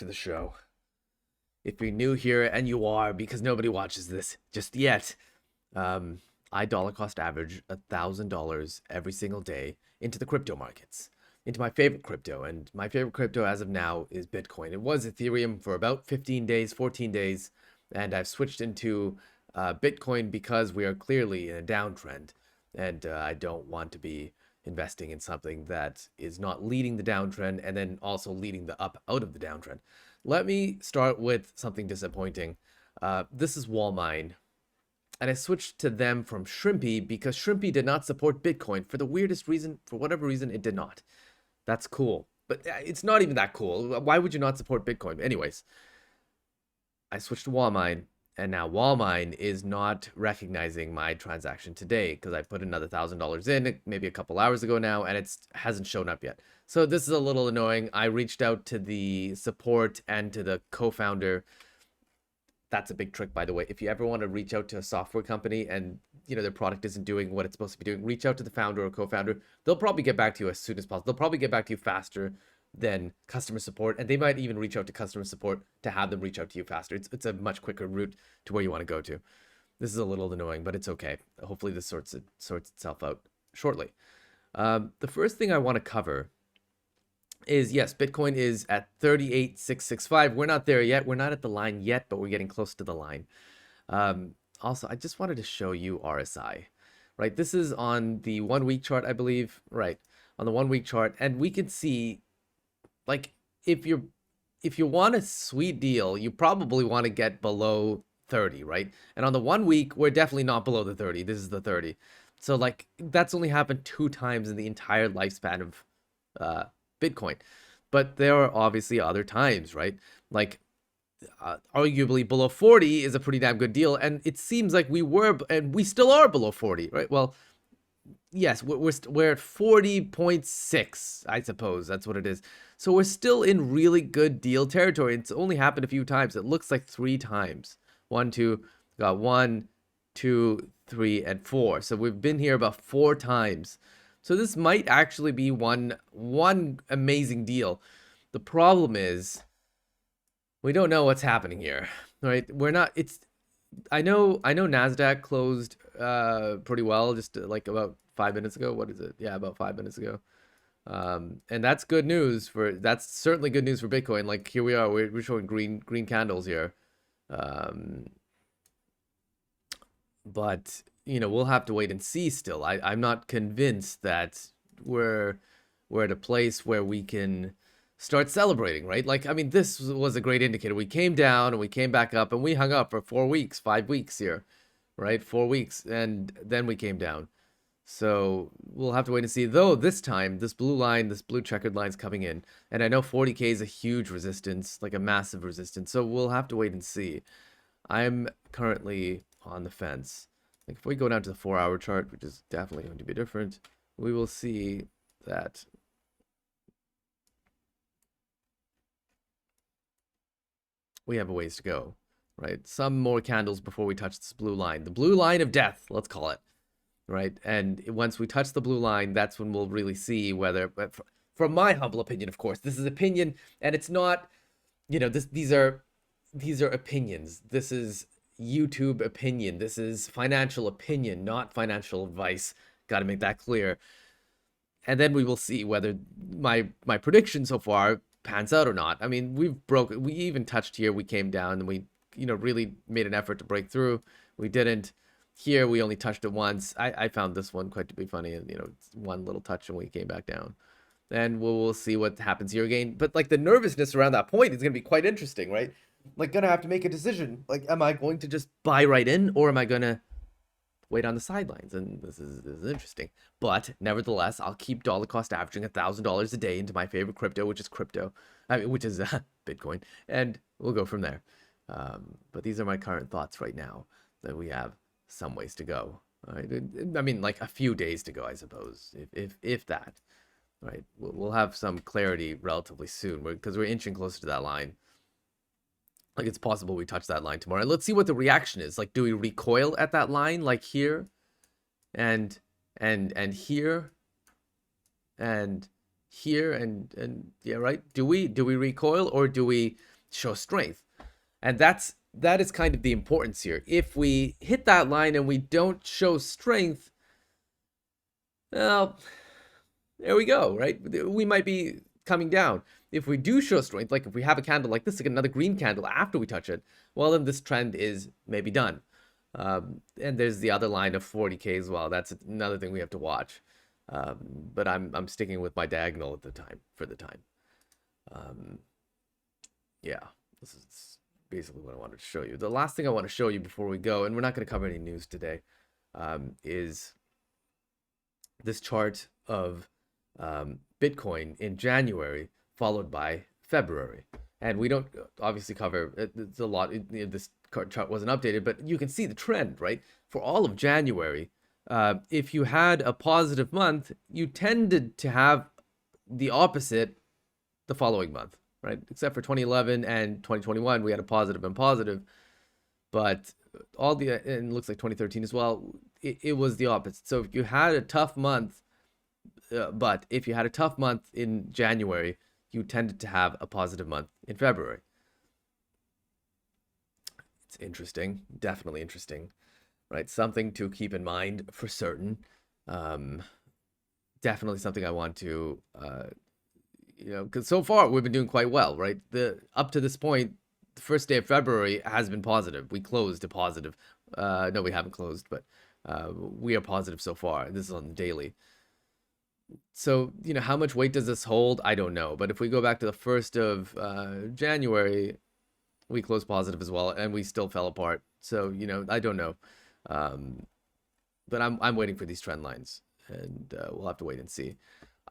to the show. If you're new here, and you are because nobody watches this just yet, I dollar cost average $1,000 every single day into the crypto markets, into my favorite crypto. And my favorite crypto as of now is Bitcoin. It was Ethereum for about 15 days, 14 days, and I've switched into Bitcoin because we are clearly in a downtrend, and I don't want to be investing in something that is not leading the downtrend and then also leading the up out of the downtrend. Let me start with something disappointing. This is Wallmine, and I switched to them from Shrimpy because Shrimpy did not support Bitcoin for the weirdest reason. For whatever reason, it did not. That's cool, but it's not even that cool. Why would you not support Bitcoin? Anyways, I switched to Wallmine, and now Wallmine is not recognizing my transaction today because I put another $1,000 in maybe a couple hours ago now, and it hasn't shown up yet. So this is a little annoying. I reached out to the support and to the co-founder. That's a big trick, by the way. If you ever want to reach out to a software company and their product isn't doing what it's supposed to be doing, reach out to the founder or co-founder. They'll probably get back to you as soon as possible. They'll probably get back to you faster than customer support, and they might even reach out to customer support to have them reach out to you faster. It's a much quicker route to where you want to go to. This is a little annoying, but it's okay. Hopefully this sorts itself out shortly. The first thing I want to cover is, yes, Bitcoin is at 38,665. We're not there yet. We're not at the line yet, but we're getting close to the line. Also, I just wanted to show you RSI, right? This is on the 1 week chart, I believe, right? On the 1 week chart, and we can see, like, if you want a sweet deal, you probably want to get below 30, right? And on the 1 week, we're definitely not below the 30. This is the 30. So, like, that's only happened 2 times in the entire lifespan of Bitcoin. But there are obviously other times, right? Like, arguably below 40 is a pretty damn good deal, and it seems like we were, and we still are below 40, right? Well, yes, we're at 40.6, I suppose that's what it is. So we're still in really good deal territory. It's only happened a few times. It looks like 3 times. 1, 2, got 1, 2, 3, and 4. So we've been here about 4 times. So this might actually be one amazing deal. The problem is we don't know what's happening here, right? We're not. I know Nasdaq closed pretty well just like about 5 minutes ago. What is it? Yeah, about 5 minutes ago. And that's good news that's certainly good news for Bitcoin. Like, here we are, we're showing green candles here. But we'll have to wait and see still. I'm not convinced that we're at a place where we can start celebrating, right? Like, I mean, this was a great indicator. We came down and we came back up, and we hung up for 4 weeks, 5 weeks here, right? 4 weeks, and then we came down. So we'll have to wait and see. Though this time, this blue checkered line's coming in, and I know 40K is a huge resistance, like a massive resistance. So we'll have to wait and see. I'm currently on the fence. Like, if we go down to the 4-hour chart, which is definitely going to be different, we will see that we have a ways to go, right? Some more candles before we touch this blue line, the blue line of death, let's call it, right? And once we touch the blue line, that's when we'll really see whether, from my humble opinion, of course, this is opinion, and it's not, these are opinions. This is YouTube opinion. This is financial opinion, not financial advice. Got to make that clear. And then we will see whether my prediction so far pans out or not. I mean, we even touched here, we came down, and we really made an effort to break through. We didn't. Here we only touched it once. I found this one quite to be funny, and it's one little touch and we came back down. And we'll see what happens here again. But like, the nervousness around that point is going to be quite interesting, right? Like, gonna have to make a decision. Like, am I going to just buy right in, or am I gonna wait on the sidelines? And this is interesting. But nevertheless, I'll keep dollar cost averaging $1,000 a day into my favorite crypto, which is Bitcoin, and we'll go from there. But these are my current thoughts right now. That we have some ways to go. Right? I mean, like a few days to go, I suppose, if that. Right? We'll have some clarity relatively soon because we're inching closer to that line. Like, it's possible we touch that line tomorrow. Let's see what the reaction is. Like, do we recoil at that line, like here, and here, and here, and yeah, right? Do we recoil, or do we show strength? And that is kind of the importance here. If we hit that line and we don't show strength, well, there we go, right? We might be coming down. If we do show strength, like if we have a candle like this, like another green candle after we touch it, well, then this trend is maybe done. And there's the other line of 40K as well. That's another thing we have to watch. But I'm sticking with my diagonal at the time for the time. Yeah, this is basically what I wanted to show you. The last thing I want to show you before we go, and we're not going to cover any news today, is this chart of Bitcoin in January followed by February. And we don't obviously cover it's a lot. This chart wasn't updated, but you can see the trend, right? For all of January, if you had a positive month, you tended to have the opposite the following month, right? Except for 2011 and 2021, we had a positive and positive, but and it looks like 2013 as well, it was the opposite. So if you had a tough month, but if you had a tough month in January, you tended to have a positive month in February. It's interesting, definitely interesting, right? Something to keep in mind for certain. Definitely something I want to, because so far we've been doing quite well, right? Up to this point, the first day of February has been positive. We closed a positive. No, we haven't closed, but we are positive so far. This is on the daily. So, how much weight does this hold? I don't know. But if we go back to the 1st of January, we closed positive as well, and we still fell apart. So, I don't know. But I'm waiting for these trend lines, and we'll have to wait and see.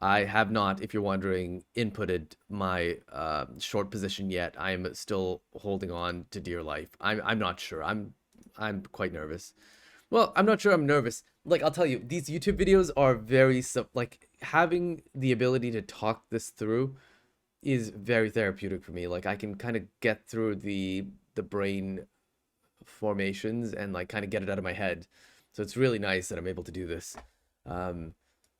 I have not, if you're wondering, inputted my short position yet. I am still holding on to dear life. I'm not sure. I'm quite nervous. Well, I'm not sure I'm nervous. Like, I'll tell you, these YouTube videos are very, like, having the ability to talk this through is very therapeutic for me. Like, I can kind of get through the brain formations and, like, kind of get it out of my head. So it's really nice that I'm able to do this.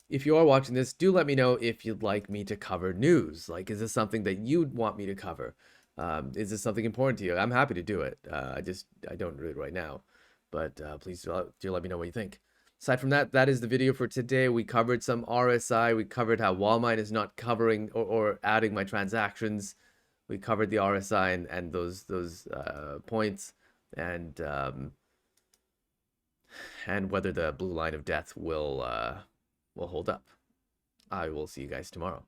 If you are watching this, do let me know if you'd like me to cover news. Like, is this something that you'd want me to cover? Is this something important to you? I'm happy to do it. I don't do it right now. But please do let me know what you think. Aside from that, that is the video for today. We covered some RSI. We covered how Wallmine is not covering or adding my transactions. We covered the RSI and those points, and whether the blue line of death will hold up. I will see you guys tomorrow.